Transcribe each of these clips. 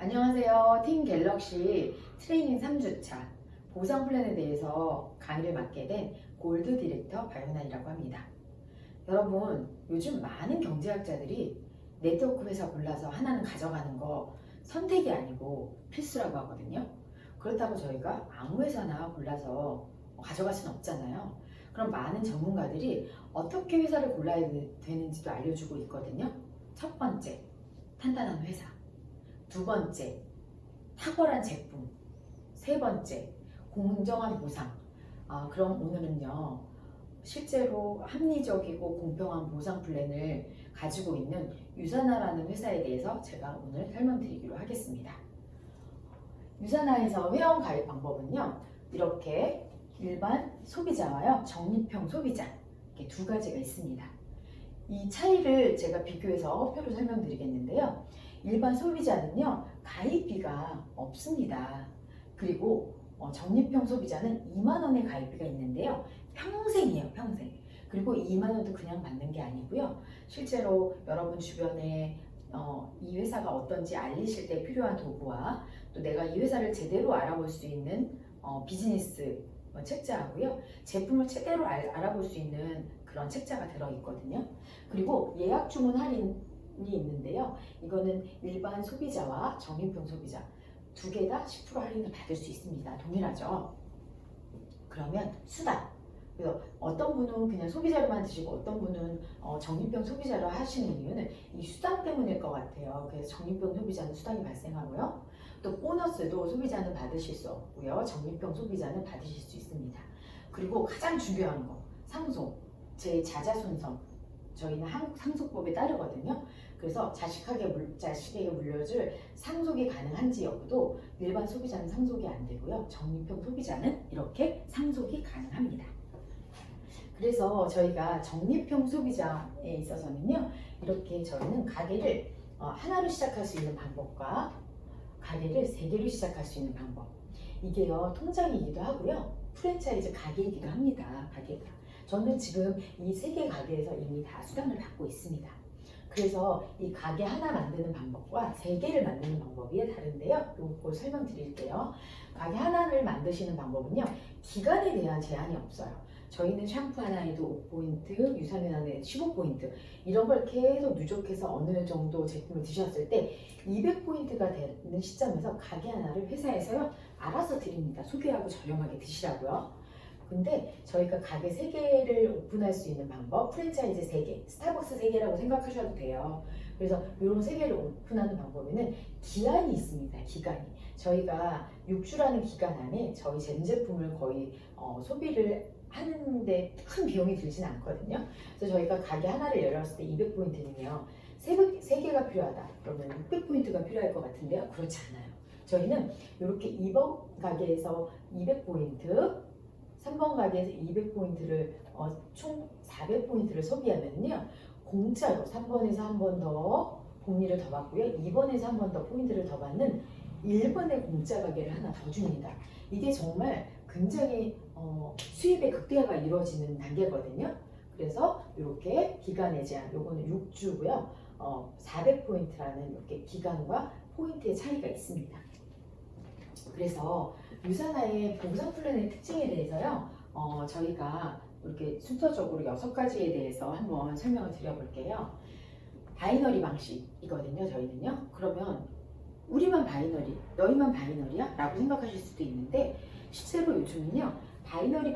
안녕하세요. 팀 갤럭시 트레이닝 3주차 보상 플랜에 대해서 강의를 맡게 된 골드 디렉터 박연아이라고 합니다. 여러분, 요즘 많은 경제학자들이 네트워크 회사 골라서 하나는 가져가는 거 선택이 아니고 필수라고 하거든요. 그렇다고 저희가 아무 회사나 골라서 가져갈 수는 없잖아요. 그럼 많은 전문가들이 어떻게 회사를 골라야 되는지도 알려주고 있거든요. 첫 번째, 탄탄한 회사. 두 번째, 탁월한 제품. 세 번째, 공정한 보상. 그럼 오늘은요, 실제로 합리적이고 공평한 보상 플랜을 가지고 있는 유사나라는 회사에 대해서 제가 오늘 설명드리기로 하겠습니다. 유사나에서 회원 가입 방법은요, 이렇게 일반 소비자와요, 적립형 소비자, 이렇게 두 가지가 있습니다. 이 차이를 제가 비교해서 표로 설명드리겠는데요. 일반 소비자는요, 가입비가 없습니다. 그리고 적립형 소비자는 2만 원의 가입비가 있는데요. 평생이에요, 평생. 그리고 2만 원도 그냥 받는 게 아니고요. 실제로 여러분 주변에 이 회사가 어떤지 알리실 때 필요한 도구와 또 내가 이 회사를 제대로 알아볼 수 있는 비즈니스 책자하고요. 제품을 제대로 알아볼 수 있는 그런 책자가 들어있거든요. 그리고 예약 주문 할인이 있는데요. 이거는 일반 소비자와 적립형 소비자 두 개 다 10% 할인을 받을 수 있습니다. 동일하죠. 그러면 수당. 그래서 어떤 분은 그냥 소비자로만 드시고 어떤 분은 적립형 소비자로 하시는 이유는 이 수당 때문일 것 같아요. 그래서 적립형 소비자는 수당이 발생하고요. 또 보너스도 소비자는 받으실 수 없고요. 적립형 소비자는 받으실 수 있습니다. 그리고 가장 중요한 거, 상속, 제 자자손성. 저희는 한국 상속법에 따르거든요. 그래서 자식에게 물려줄 상속이 가능한지 여부도 일반 소비자는 상속이 안 되고요. 적립형 소비자는 이렇게 상속이 가능합니다. 그래서 저희가 적립형 소비자에 있어서는요, 이렇게 저희는 가게를 하나로 시작할 수 있는 방법과 가게를 3개로 시작할 수 있는 방법. 이게요, 통장이기도 하고요, 프랜차이즈 가게이기도 합니다. 가게가. 저는 지금 이 3개 가게에서 이미 다 수당을 받고 있습니다. 그래서 이 가게 하나 만드는 방법과 3개를 만드는 방법이 다른데요. 이걸 설명드릴게요. 가게 하나를 만드시는 방법은요, 기간에 대한 제한이 없어요. 저희는 샴푸 하나에도 5포인트, 유산균 하나에 15포인트 이런 걸 계속 누적해서 어느 정도 제품을 드셨을 때 200포인트가 되는 시점에서 가게 하나를 회사에서요, 알아서 드립니다. 소개하고 저렴하게 드시라고요. 근데 저희가 가게 3개를 오픈할 수 있는 방법, 프랜차이즈 3개, 스타벅스 3개라고 생각하셔도 돼요. 그래서 이런 3개를 오픈하는 방법에는 기한이 있습니다. 기간이. 저희가 6주라는 기간 안에 저희 전 제품을 거의 소비를 하는데 큰 비용이 들진 않거든요. 그래서 저희가 가게 하나를 열었을 때 200포인트는요. 3개가 필요하다. 그러면 600포인트가 필요할 것 같은데요. 그렇지 않아요. 저희는 이렇게 2번 가게에서 200포인트, 3번 가게에서 200포인트를 총 400포인트를 소비하면요, 공짜로 3번에서 한 번 더 복리를 더 받고요, 2번에서 한 번 더 포인트를 더 받는 1번의 공짜 가게를 하나 더 줍니다. 이게 정말 굉장히 수입의 극대화가 이루어지는 단계거든요. 그래서 이렇게 기간의 제한, 요거는 6주고요. 400포인트라는 이렇게 기간과 포인트의 차이가 있습니다. 그래서 유사나의 보상 플랜의 특징에 대해서요, 저희가 이렇게 순서적으로 6가지에 대해서 한번 설명을 드려볼게요. 바이너리 방식이거든요, 저희는요. 그러면 우리만 바이너리, 너희만 바이너리야? 라고 생각하실 수도 있는데, 실제로 요즘은요, 바이너리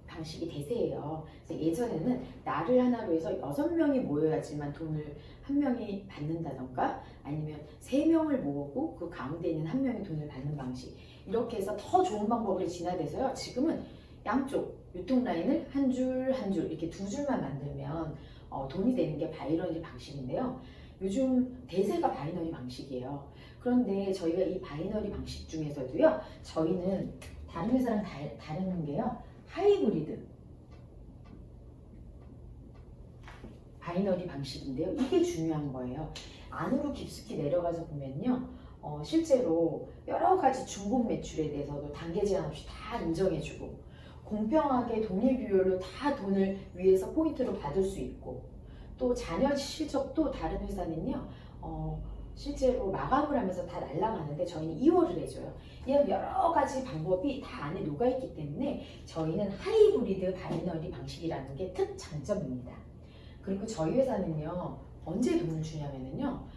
방식이 대세예요. 그래서 예전에는 나를 하나로 해서 6명이 모여야지만 돈을 한 명이 받는다던가, 아니면 3명을 모으고 그 가운데 있는 한 명이 돈을 받는 방식, 이렇게 해서 더 좋은 방법으로 진화돼서요, 지금은 양쪽 유통 라인을 한 줄 한 줄 이렇게 2줄만 만들면 돈이 되는 게 바이너리 방식인데요. 요즘 대세가 바이너리 방식이에요. 그런데 저희가 이 바이너리 방식 중에서도요, 저희는 다른 회사랑 다른 게요, 하이브리드 바이너리 방식인데요. 이게 중요한 거예요. 안으로 깊숙이 내려가서 보면요, 실제로 여러 가지 중복 매출에 대해서도 단계 제한 없이 다 인정해주고, 공평하게 동일 비율로 다 돈을 위에서 포인트로 받을 수 있고, 또 자녀 실적도 다른 회사는요, 실제로 마감을 하면서 다 날아가는데 저희는 2월을 해줘요. 이런 여러 가지 방법이 다 안에 녹아있기 때문에 저희는 하이브리드 바이너리 방식이라는 게 특장점입니다. 그리고 저희 회사는요, 언제 돈을 주냐면요,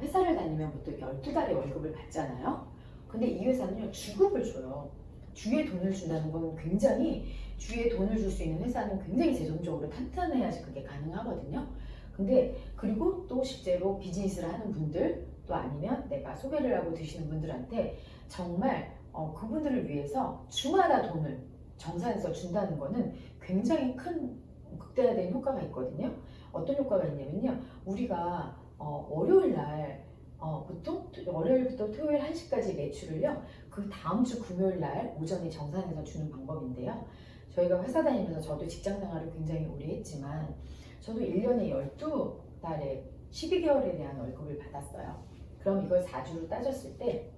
회사를 다니면 보통 12달에 월급을 받잖아요. 근데 이 회사는요, 주급을 줘요. 주에 돈을 준다는 건 굉장히, 주에 돈을 줄 수 있는 회사는 굉장히 재정적으로 탄탄해야지 그게 가능하거든요. 근데 그리고 또 실제로 비즈니스를 하는 분들, 또 아니면 내가 소개를 하고 드시는 분들한테 정말 그분들을 위해서 주마다 돈을 정산해서 준다는 거는 굉장히 큰 극대화된 효과가 있거든요. 어떤 효과가 있냐면요, 우리가 월요일 날 보통 월요일부터 토요일 1시까지 매출을요, 그 다음 주 금요일 날 오전에 정산해서 주는 방법인데요. 저희가 회사 다니면서 저도 직장 생활을 굉장히 오래 했지만 저도 1년에 12달에 12개월에 대한 월급을 받았어요. 그럼 이걸 4주로 따졌을 때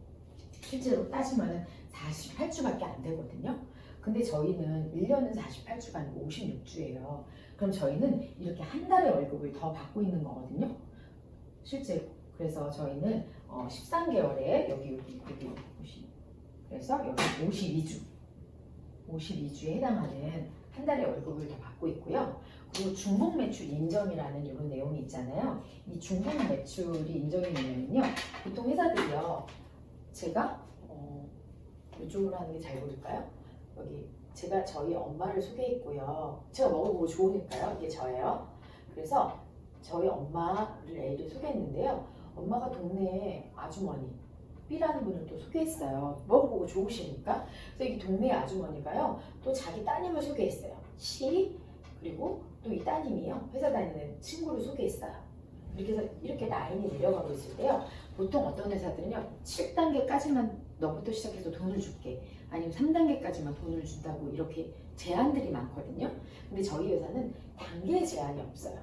실제로 따지면 48주밖에 안 되거든요. 근데 저희는 1년은 48주가 아니고 56주예요. 그럼 저희는 이렇게 한 달의 월급을 더 받고 있는 거거든요. 실제로. 그래서 저희는 13개월에 여기 50, 그래서 여기 52주에 해당하는 한 달의 월급을 더 받고 있고요. 그리고 중복 매출 인정이라는 이런 내용이 있잖아요. 이 중복 매출이 인정이 되면요, 보통 회사들이요, 제가 이쪽으로 하는 게 잘 보일까요? 여기 제가 저희 엄마를 소개했고요. 제가 먹어보고 좋으니까요. 이게 저예요. 그래서 저희 엄마를 애를 소개했는데요. 엄마가 동네 아주머니 B라는 분을 또 소개했어요. 먹어보고 좋으시니까. 그래서 이 동네 아주머니가요, 또 자기 따님을 소개했어요. C, 그리고 또 이 따님이요, 회사 다니는 친구를 소개했어요. 이렇게 해서 이렇게 라인이 내려가고 있을 때요, 보통 어떤 회사들은요, 7단계까지만 너부터 시작해서 돈을 줄게, 아니면 3단계까지만 돈을 준다고 이렇게 제한들이 많거든요. 근데 저희 회사는 단계 제한이 없어요.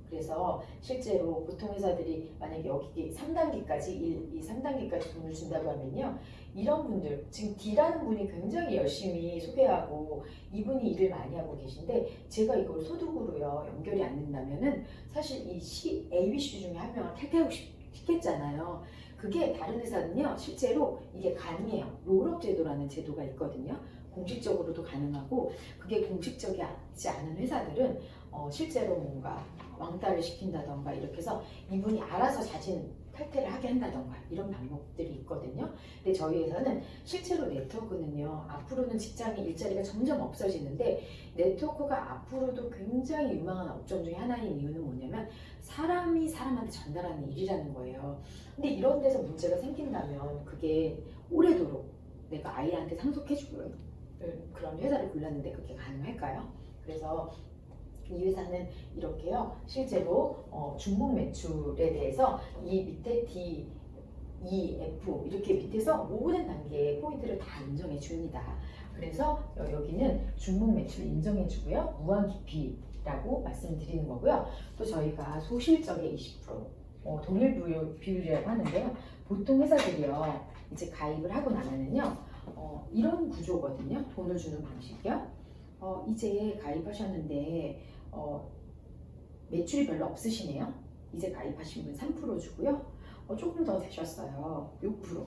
그래서 실제로 보통 회사들이 만약에 여기 3단계까지 1, 2, 3단계까지 돈을 준다고 하면요, 이런 분들, 지금 D라는 분이 굉장히 열심히 소개하고 이분이 일을 많이 하고 계신데 제가 이걸 소득으로요 연결이 안 된다면은 사실 이 C, A, B, C 중에 한 명을 탈퇴하고 싶겠잖아요. 그게 다른 회사는요, 실제로 이게 가능해요. 롤업 제도라는 제도가 있거든요. 공식적으로도 가능하고, 그게 공식적이지 않은 회사들은 실제로 뭔가 왕따를 시킨다던가 이렇게 해서 이분이 알아서 자진 탈퇴를 하게 한다던가 이런 방법들이 있거든요. 근데 저희 회사는 실제로 네트워크는요, 앞으로는 직장인 일자리가 점점 없어지는데 네트워크가 앞으로도 굉장히 유망한 업종 중에 하나인 이유는 뭐냐면 사람이 사람한테 전달하는 일이라는 거예요. 근데 이런 데서 문제가 생긴다면 그게 오래도록 내가 아이한테 상속해주는 그런 회사를 골랐는데 그게 가능할까요? 그래서 이 회사는 이렇게요, 실제로 중복 매출에 대해서 이 밑에 D, E, F 이렇게 밑에서 모든 단계의 포인트를 다 인정해 줍니다. 그래서 여기는 중복 매출 인정해 주고요, 무한 깊이라고 말씀드리는 거고요. 또 저희가 소실적의 20%, 동일 비율이라고 하는데요. 보통 회사들이요, 이제 가입을 하고 나면은요, 이런 구조거든요. 돈을 주는 방식이요. 이제 가입하셨는데 매출이 별로 없으시네요. 이제 가입하신 분 3% 주고요. 조금 더 되셨어요. 6%.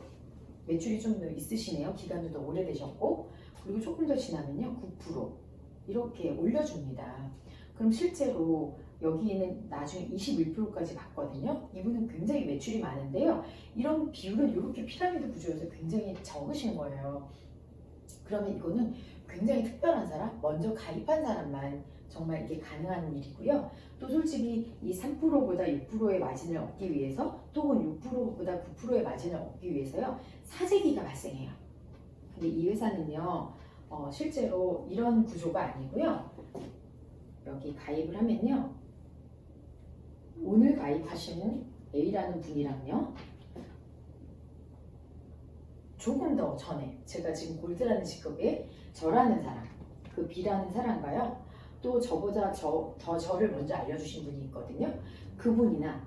매출이 좀 더 있으시네요. 기간도 더 오래되셨고, 그리고 조금 더 지나면요, 9% 이렇게 올려줍니다. 그럼 실제로 여기에는 나중에 21%까지 받거든요. 이분은 굉장히 매출이 많은데요, 이런 비율은 이렇게 피라미드 구조여서 굉장히 적으신 거예요. 그러면 이거는 굉장히 특별한 사람, 먼저 가입한 사람만 정말 이게 가능한 일이고요. 또 솔직히 이 3%보다 6%의 마진을 얻기 위해서, 또는 6%보다 9%의 마진을 얻기 위해서요, 사재기가 발생해요. 근데 이 회사는요, 실제로 이런 구조가 아니고요. 여기 가입을 하면요, 오늘 가입하시는 A라는 분이랑요, 조금 더 전에 제가 지금 골드라는 직급에 저라는 사람, 그 B라는 사람과요, 또 저보다 더 저를 먼저 알려주신 분이 있거든요. 그분이나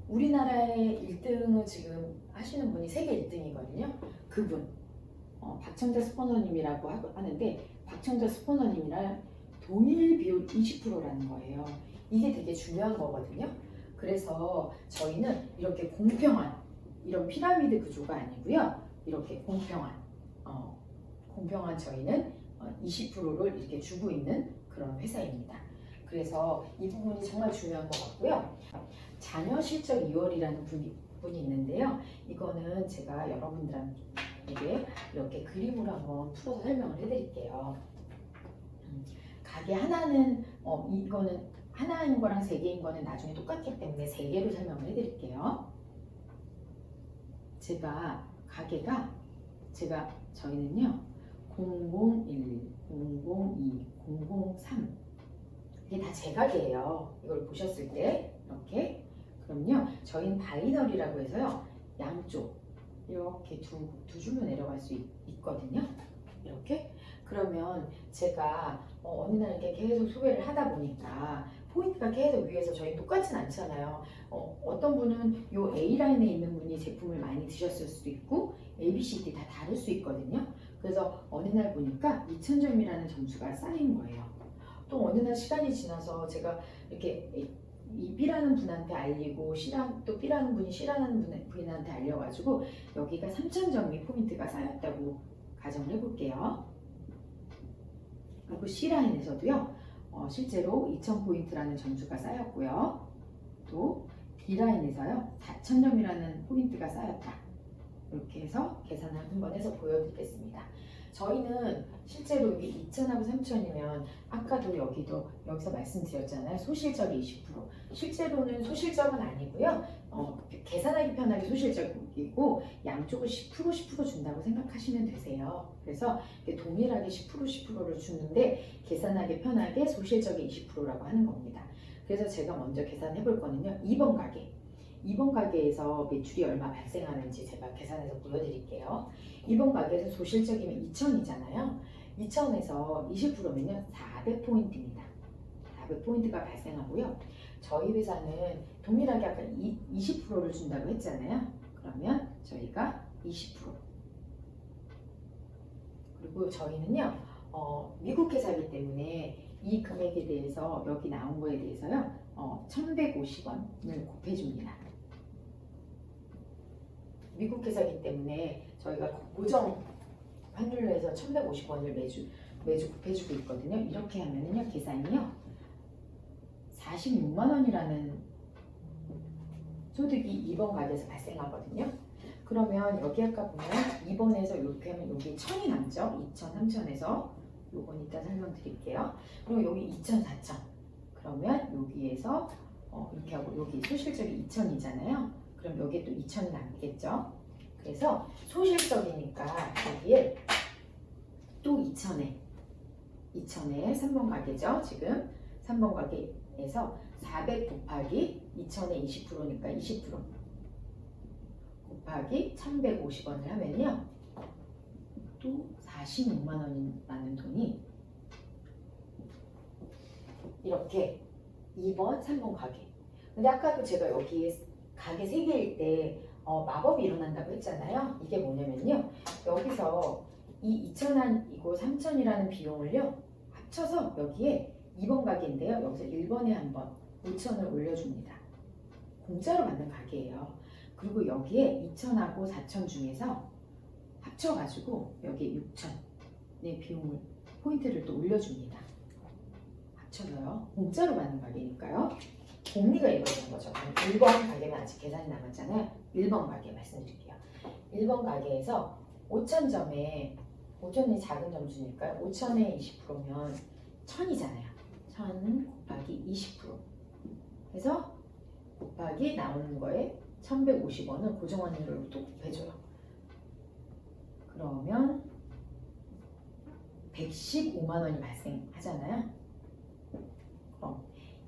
우리나라의 1등을 지금 하시는 분이 세계 1등이거든요. 그분, 박청자 스포너님이라고 하는데, 박청자 스포너님이랑 동일 비율 20%라는 거예요. 이게 되게 중요한 거거든요. 그래서 저희는 이렇게 공평한 이런 피라미드 구조가 아니고요. 이렇게 공평한 저희는 20%를 이렇게 주고 있는 그런 회사입니다. 그래서 이 부분이 정말 중요한 것 같고요. 자녀 실적 2월이라는 분이 있는데요. 이거는 제가 여러분들에게 이렇게 그림으로 한번 풀어서 설명을 해드릴게요. 가게 하나는 이거는 하나인 거랑 세 개인 거는 나중에 똑같기 때문에 세 개로 설명을 해드릴게요. 저희는요 001, 002, 003 이게 다 제 가게예요. 이걸 보셨을 때 이렇게 그럼요 저희는 바이너리라고 해서요 양쪽 이렇게 두 줄로 내려갈 수 있거든요. 이렇게 그러면 제가 어느 날 이렇게 계속 소개를 하다 보니까 포인트가 계속 위에서 저희 똑같진 않잖아요. 어떤 분은 요 A라인에 있는 분이 제품을 많이 드셨을 수도 있고 A, B, C, D 다 다를 수 있거든요. 그래서 어느 날 보니까 2000점이라는 점수가 쌓인 거예요. 또 어느 날 시간이 지나서 제가 이렇게 이 B라는 분한테 알리고 또 B라는 분이 C라는 분한테 알려가지고 여기가 3000점이 포인트가 쌓였다고 가정을 해볼게요. 그리고 C라인에서도요 실제로 2000포인트라는 점수가 쌓였고요. 또 D라인에서요 4000점이라는 포인트가 쌓였다. 이렇게 해서 계산을 한번 해서 보여드리겠습니다. 저희는 실제로 여기 2000하고 3000이면 아까도 여기서 말씀드렸잖아요. 소실적이 20%. 실제로는 소실적은 아니고요. 계산하기 편하게 소실적이고 양쪽을 10% 준다고 생각하시면 되세요. 그래서 동일하게 10%를 주는데 계산하기 편하게 소실적이 20%라고 하는 겁니다. 그래서 제가 먼저 계산해 볼 거는요. 2번 가게. 2번 가게에서 매출이 얼마 발생하는지 제가 계산해서 보여드릴게요. 2번 가게에서 소실적이면 2000이잖아요. 2000에서 20%면요 400포인트입니다. 400포인트가 발생하고요. 저희 회사는 동일하게 아까 20%를 준다고 했잖아요. 그러면 저희가 20%. 그리고 저희는요 미국 회사이기 때문에 이 금액에 대해서 여기 나온 거에 대해서요 1150원을 곱해줍니다. 미국 회사이기 때문에 저희가 고정 환율로 해서 1150원을 매주 곱해주고 있거든요. 이렇게 하면은요 계산이요 46만 원이라는 소득이 2번 가게에서 발생하거든요. 그러면 여기 아까 보면 2번에서 이렇게 하면 여기 1000이 남죠. 2000, 3000에서 요건 이따 설명드릴게요. 그리고 여기 2000, 4000 그러면 여기에서 이렇게 하고 여기 소실적이 2000이잖아요. 그럼 여기에 또 2000이 남겠죠. 그래서 소실적이니까 여기에 또 2000에 3번 가게죠. 지금 3번 가게에서 400 곱하기 2000에 20%니까 20% 곱하기 1150원을 하면요 또 46만 원이라는 돈이 이렇게 2번, 3번 가게. 근데 아까도 제가 여기에 가게 3개일 때 마법이 일어난다고 했잖아요. 이게 뭐냐면요. 여기서 이 2000이고 3000이라는 비용을요. 합쳐서 여기에 2번 가게인데요. 여기서 1번에 한번 5000을 올려줍니다. 공짜로 만든 가게예요. 그리고 여기에 2000하고 4000 중에서 합쳐가지고 여기에 6000의 비용을 포인트를 또 올려줍니다. 합쳐서요. 공짜로 받는 가게니까요. 복리가 이루어진 거죠. 1번 가게는 아직 계산이 남았잖아요. 1번 가게 말씀드릴게요. 1번 가게에서 5000점에 5000이 작은 점수니까요. 5000에 20%면 1000이잖아요. 1000 곱하기 20% 해서 곱하기 나오는 거에 1150원을 고정환율로 또 곱해줘요. 그러면 115만 원이 발생하잖아요. 그럼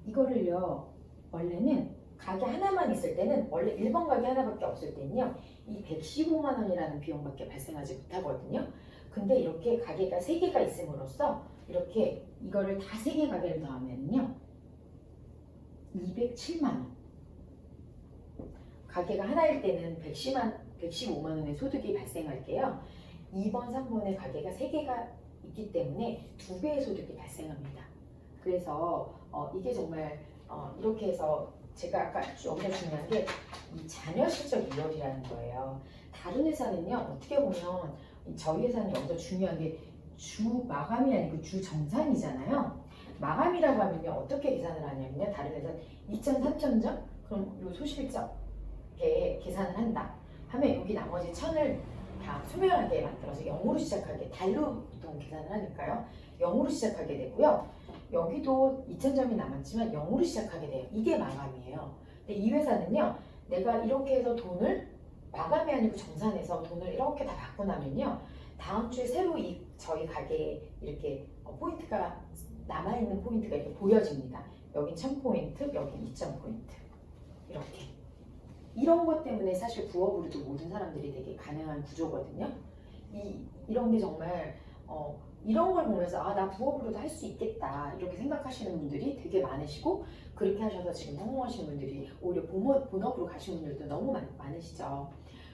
이거를요 원래는 가게 하나만 있을 때는 원래 1번 가게 하나밖에 없을 때는요 이 115만 원이라는 비용밖에 발생하지 못하거든요. 근데 이렇게 가게가 3개가 있음으로써 이렇게 이거를 다 3개 가게를 더하면요 207만 원. 가게가 하나일 때는 115만 원의 소득이 발생할게요. 2번, 3번의 가게가 3개가 있기 때문에 2배의 소득이 발생합니다. 그래서 이게 정말 이렇게 해서 제가 아까 여기서 중요한 게 이 자녀 실적 2월이라는 거예요. 다른 회사는요, 어떻게 보면 저희 회사는 여기서 중요한 게 주 마감이 아니고 주 정산이잖아요. 마감이라고 하면요, 어떻게 계산을 하냐면요, 다른 회사는 2천, 3천 점? 그럼 요 소실적에 계산을 한다. 하면 여기 나머지 천을 다 소멸하게 만들어서 0으로 시작하게, 달로 보통 계산을 하니까요. 0으로 시작하게 되고요. 여기도 2,000점이 남았지만 0으로 시작하게 돼요. 이게 마감이에요. 근데 이 회사는요, 내가 이렇게 해서 돈을 마감이 아니고 정산해서 돈을 이렇게 다 받고 나면요, 다음 주에 새로 저희 가게에 이렇게 포인트가 남아있는 포인트가 이렇게 보여집니다. 여긴 1000포인트, 여긴 2000포인트. 이렇게. 이런 것 때문에 사실 부업으로도 모든 사람들이 되게 가능한 구조거든요. 이런 게 정말 이런 걸 보면서 아, 나 부업으로도 할 수 있겠다 이렇게 생각하시는 분들이 되게 많으시고, 그렇게 하셔서 지금 성공하시는 분들이 오히려 본업으로 가신 분들도 너무 많으시죠.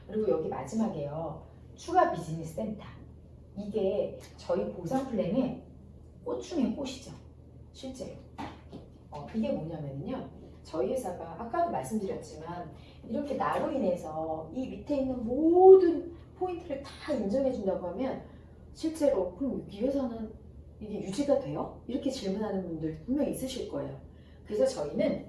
그리고 여기 마지막에요, 추가 비즈니스 센터. 이게 저희 보상 플랜의 꽃 중에 꽃이죠, 실제로. 이게 뭐냐면요, 저희 회사가 아까도 말씀드렸지만 이렇게 나로 인해서 이 밑에 있는 모든 포인트를 다 인정해 준다고 하면, 실제로 그럼 이 회사는 이게 유지가 돼요? 이렇게 질문하는 분들 분명히 있으실 거예요. 그래서 저희는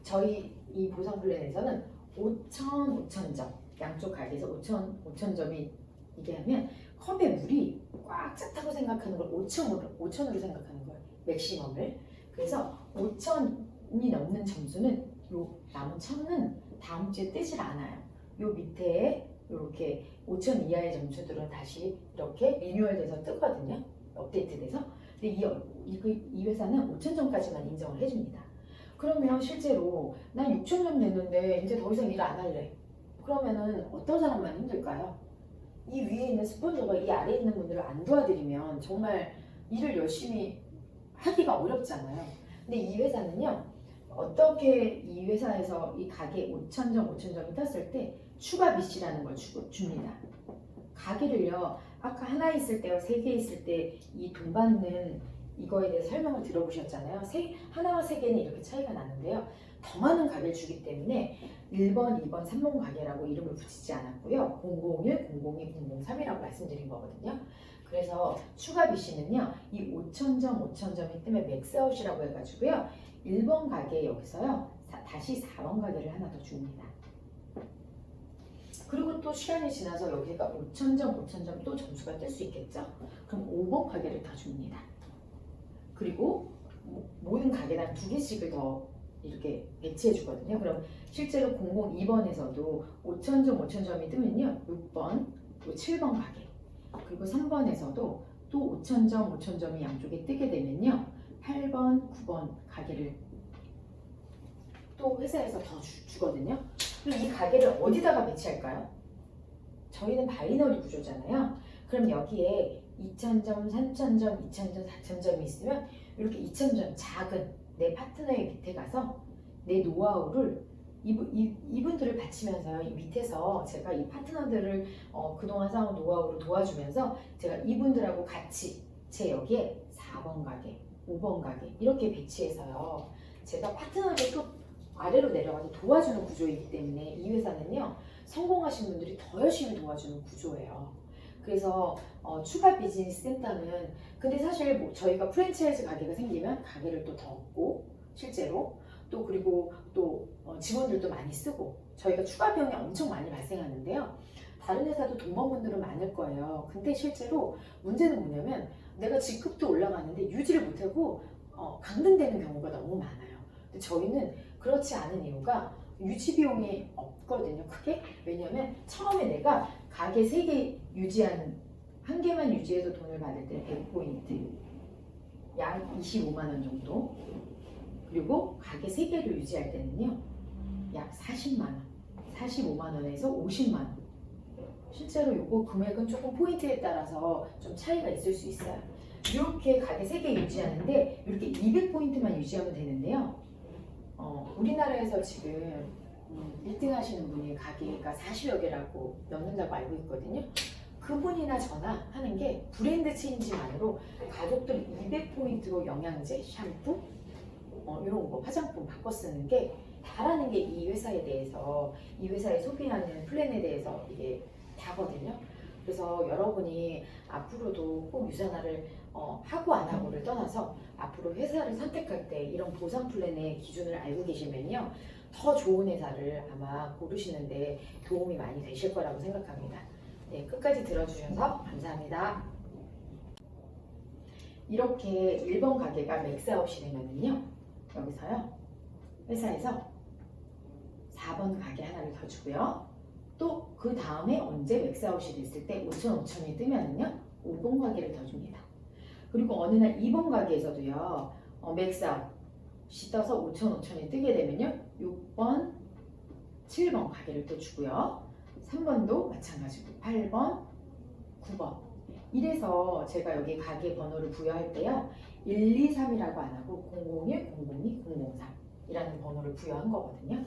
저희 이 보상 플랜에서는 5,000점, 양쪽 가게에서 5,000점이 이게 하면 컵에 물이 꽉 찼다고 생각하는 걸 5,000으로 생각하는 거예요, 맥시멈을. 그래서 5,000이 넘는 점수는 요 남은 1,000은 다음 주에 뜨질 않아요. 요 밑에 이렇게 5,000 이하의 점수들은 다시 이렇게 리뉴얼돼서 뜨거든요, 업데이트돼서. 근데 이 회사는 5,000점까지만 인정을 해줍니다. 그러면 실제로 난 6,000점 냈는데 이제 더 이상 일 안 할래. 그러면은 어떤 사람만 힘들까요? 이 위에 있는 스폰서가 이 아래에 있는 분들을 안 도와드리면 정말 일을 열심히 하기가 어렵잖아요. 근데 이 회사는요, 어떻게 이 회사에서 이 가게 5,000점이 떴을 때 추가 BC라는 걸 줍니다. 가게를요, 아까 하나 있을 때와 3개 있을 때 이 돈 받는 이거에 대해서 설명을 들어보셨잖아요. 하나와 3개는 이렇게 차이가 나는데요, 더 많은 가게를 주기 때문에 1번, 2번, 3번 가게라고 이름을 붙이지 않았고요, 001, 002, 003이라고 말씀드린 거거든요. 그래서 추가 BC는요, 이 5,000점이 뜨면 맥스아웃이라고 해가지고요, 1번 가게 여기서요, 다시 4번 가게를 하나 더 줍니다. 그리고 또 시간이 지나서 여기가 5,000점 또 점수가 뜰 수 있겠죠? 그럼 5번 가게를 더 줍니다. 그리고 모든 가게당 2개씩을 더 이렇게 배치해 주거든요. 그럼 실제로 002번에서도 5,000점이 뜨면요, 6번, 또 7번 가게, 그리고 3번에서도 또 5,000점이 양쪽에 뜨게 되면요, 8번, 9번 가게를 또 회사에서 더 주거든요. 그럼 이 가게를 어디다가 배치할까요? 저희는 바이너리 구조잖아요. 그럼 여기에 2,000점, 3,000점, 2,000점, 4,000점이 있으면 이렇게 2,000점 작은 내 파트너의 밑에 가서 내 노하우를 이분들을 바치면서 이 밑에서 제가 이 파트너들을 그동안 쌓은 노하우를 도와주면서 제가 이분들하고 같이 제 여기에 4번 가게, 5번 가게 이렇게 배치해서요, 제가 파트너를 또 아래로 내려가서 도와주는 구조이기 때문에 이 회사는요, 성공하신 분들이 더 열심히 도와주는 구조예요. 그래서 추가 비즈니스 센터는, 근데 사실 뭐 저희가 프랜차이즈 가게가 생기면 가게를 또 더 얻고, 실제로 또 그리고 또 직원들도 많이 쓰고 저희가 추가 비용이 엄청 많이 발생하는데요, 다른 회사도 동범분들은 많을 거예요. 근데 실제로 문제는 뭐냐면 내가 직급도 올라가는데 유지를 못하고 강등되는 경우가 너무 많아요. 근데 저희는 그렇지 않은 이유가 유지 비용이 없거든요, 크게. 왜냐면 처음에 내가 가게 3개 유지하는, 한 개만 유지해서 돈을 받을 때 100포인트, 약 25만 원 정도. 그리고 가게 3개를 유지할 때는요, 약 40만 원, 45만 원에서 50만 원. 실제로 요거 금액은 조금 포인트에 따라서 좀 차이가 있을 수 있어요. 이렇게 가게 3개 유지하는데 이렇게 200포인트만 유지하면 되는데요, 우리나라에서 지금 1등 하시는 분이 가게가 40여 개라고 넘는다고 알고 있거든요. 그분이나 저나 하는 게 브랜드 체인지만으로 가족들 200포인트로 영양제, 샴푸, 이런 거 화장품 바꿔 쓰는 게 다라는 게 이 회사에 대해서 이 회사의 소비하는 플랜에 대해서 이게 다거든요. 그래서 여러분이 앞으로도 꼭 유산화를 하고 안 하고를 떠나서 앞으로 회사를 선택할 때 이런 보상 플랜의 기준을 알고 계시면요. 더 좋은 회사를 아마 고르시는데 도움이 많이 되실 거라고 생각합니다. 네, 끝까지 들어주셔서 감사합니다. 이렇게 1번 가게가 맥스아웃이 되면은요. 여기서요. 회사에서 4번 가게 하나를 더 주고요. 또 그 다음에 언제 맥스아웃이 됐을 때 5천 5천이 뜨면은요. 5번 가게를 더 줍니다. 그리고 어느 날 2번 가게에서도요. 맥스아웃이 떠서 5천 5천이 뜨게 되면요. 6번, 7번 가게를 또 주고요. 3번도 마찬가지고 8번, 9번. 이래서 제가 여기 가게 번호를 부여할 때요. 1, 2, 3이라고 안 하고 001, 002, 003 이라는 번호를 부여한 거거든요.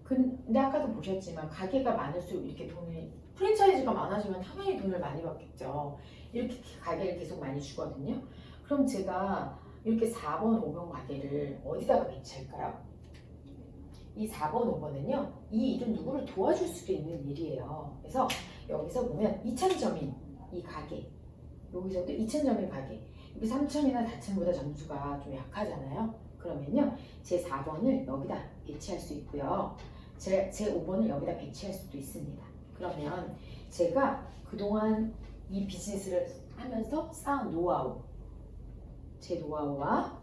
근데 아까도 보셨지만 가게가 많을수록 이렇게 돈을 프랜차이즈가 많아지면 당연히 돈을 많이 받겠죠. 이렇게 가게를 계속 많이 주거든요. 그럼 제가 이렇게 4번, 5번 가게를 어디다가 배치할까요? 이 4번, 5번은요. 이 일은 누구를 도와줄 수도 있는 일이에요. 그래서 여기서 보면 2,000점인 이 가게, 여기서도 2,000점인 가게, 여기 3,000이나 4,000보다 점수가 좀 약하잖아요. 그러면요. 제 4번을 여기다 배치할 수 있고요. 제 5번을 여기다 배치할 수도 있습니다. 그러면 제가 그동안 이 비즈니스를 하면서 쌓은 노하우, 제 노하우와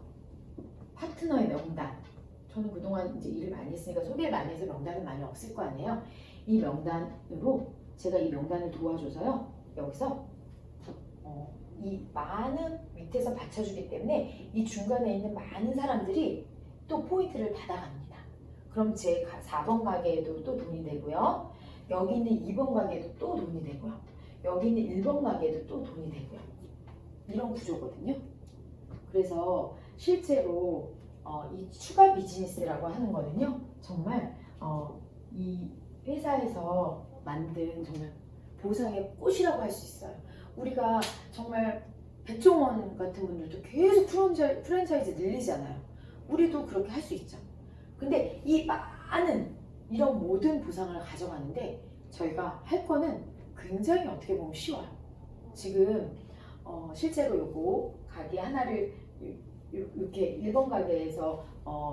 파트너의 명단, 저는 그동안 이제 일을 많이 했으니까 소개를 많이 해서 명단은 많이 없을 거 아니에요. 이 명단으로 제가 이 명단을 도와줘서요. 여기서 이 많은 밑에서 받쳐주기 때문에 이 중간에 있는 많은 사람들이 또 포인트를 받아갑니다. 그럼 제 4번 가게에도 또 돈이 되고요. 여기 있는 2번 가게에도 또 돈이 되고요. 여기 있는 1번 가게에도 또 돈이 되고요. 이런 구조거든요. 그래서 실제로 이 추가 비즈니스라고 하는 거는요. 정말 이 회사에서 만든 정말 보상의 꽃이라고 할 수 있어요. 우리가 정말 백종원 같은 분들도 계속 프랜차이즈 늘리잖아요. 우리도 그렇게 할 수 있죠. 근데 이 많은 이런 모든 보상을 가져가는데 저희가 할 거는 굉장히 어떻게 보면 쉬워요. 지금 실제로 요거 가게 하나를 이렇게 1번 가게에서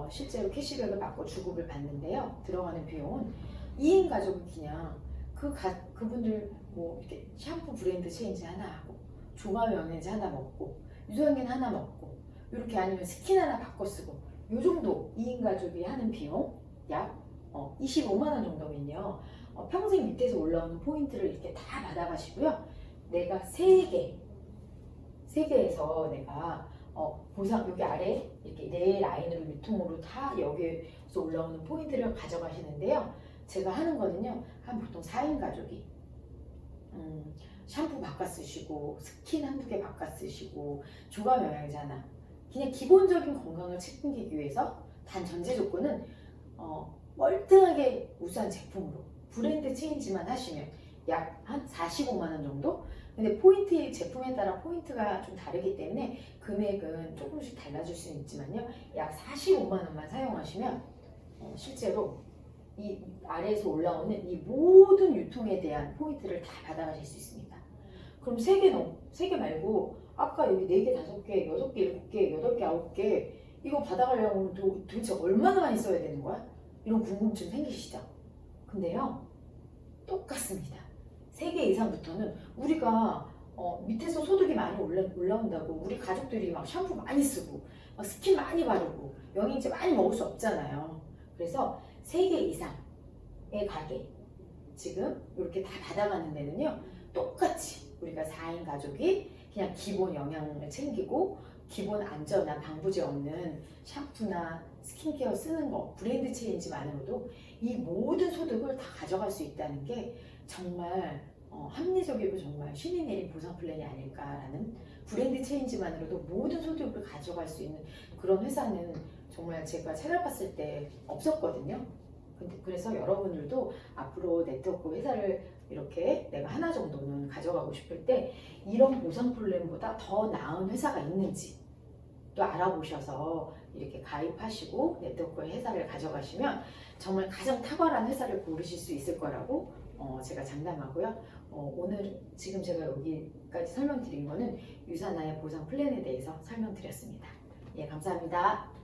실제로 캐시백을 받고 주급을 받는데요. 들어가는 비용은 2인 가족은 그냥 그분들 뭐 이렇게 샴푸 브랜드 체인지 하나 하고 조마 마요네즈 하나 먹고 유산균 하나 먹고 이렇게 아니면 스킨 하나 바꿔 쓰고 요 정도 2인 가족이 하는 비용 약 25만 원 정도면요. 평생 밑에서 올라오는 포인트를 이렇게 다 받아가시고요. 내가 3개에서 내가 보상 여기 아래 이렇게 네 라인으로 유통으로 다 여기에서 올라오는 포인트를 가져가시는데요. 제가 하는 거는요. 한 보통 4인 가족이 샴푸 바꿔 쓰시고 스킨 한두 개 바꿔 쓰시고 조감 영양제 하나 그냥 기본적인 건강을 책임지기 위해서 단 전제 조건은 멀뚱하게 우수한 제품으로 브랜드 체인지만 하시면 약 한 45만 원 정도? 근데 포인트 제품에 따라 포인트가 좀 다르기 때문에 금액은 조금씩 달라질 수는 있지만요. 약 45만 원만 사용하시면 실제로 이 아래에서 올라오는 이 모든 유통에 대한 포인트를 다 받아가실 수 있습니다. 그럼 3개 말고 아까 여기 4개, 5개, 6개, 7개, 8개, 9개 이거 받아가려면 도대체 얼마나 많이 써야 되는 거야? 이런 궁금증 생기시죠? 근데요. 똑같습니다. 3개 이상부터는 우리가 밑에서 소득이 많이 올라온다고 우리 가족들이 막 샴푸 많이 쓰고 막 스킨 많이 바르고 영양제 많이 먹을 수 없잖아요. 그래서 3개 이상의 가게 지금 이렇게 다 받아가는 데는요. 똑같이 우리가 4인 가족이 그냥 기본 영양을 챙기고 기본 안전한 방부제 없는 샴푸나 스킨케어 쓰는 거 브랜드 체인지만으로도 이 모든 소득을 다 가져갈 수 있다는 게 정말 합리적이고 정말 신이 내린 보상 플랜이 아닐까라는 브랜드 체인지만으로도 모든 소득을 가져갈 수 있는 그런 회사는 정말 제가 찾아봤을 때 없었거든요. 그래서 여러분들도 앞으로 네트워크 회사를 이렇게 내가 하나 정도는 가져가고 싶을 때 이런 보상 플랜보다 더 나은 회사가 있는지 또 알아보셔서 이렇게 가입하시고 네트워크의 회사를 가져가시면 정말 가장 탁월한 회사를 고르실 수 있을 거라고 제가 장담하고요. 오늘 지금 제가 여기까지 설명드린 거는 유사나의 보상 플랜에 대해서 설명드렸습니다. 예, 감사합니다.